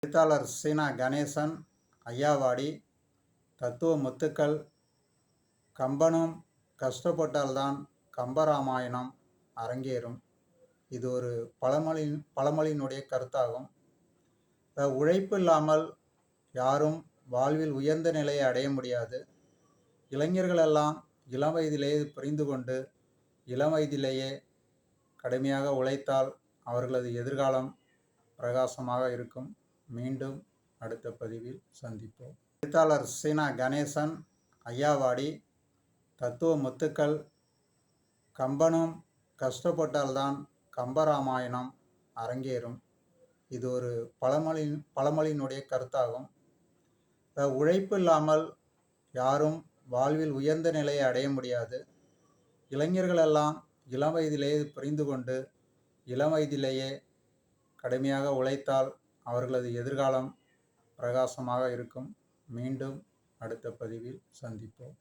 எழுத்தாளர் சீனா கணேசன் ஐயாவாடி தத்துவ முத்துக்கள். கம்பனும் கஷ்டப்பட்டால்தான் கம்பராமாயணம் அரங்கேறும். இது ஒரு பழமொழியினுடைய கருத்தாகும். உழைப்பு இல்லாமல் யாரும் வாழ்வில் உயர்ந்த நிலையை அடைய முடியாது. இளைஞர்களெல்லாம் இளம் வயதிலேயே புரிந்து கொண்டு இளம் வயதிலேயே கடுமையாக உழைத்தால் அவர்களது எதிர்காலம் பிரகாசமாக இருக்கும். மீண்டும் அடுத்த பதிவில் சந்திப்போம். எழுத்தாளர் சீனா கணேசன் ஐயாவாடி தத்துவ முத்துக்கள். கம்பனும் கஷ்டப்பட்டால்தான் கம்பராமாயணம் அரங்கேறும். இது ஒரு பழமொழியினுடைய கருத்தாகும். உழைப்பு இல்லாமல் யாரும் வாழ்வில் உயர்ந்த நிலையை அடைய முடியாது. இளைஞர்களெல்லாம் இளம் வயதிலேயே புரிந்து கொண்டு இளம் வயதிலேயே கடுமையாக உழைத்தால் அவர்களது எதிர்காலம் பிரகாசமாக இருக்கும். மீண்டும் அடுத்த பதிவில் சந்திப்போம்.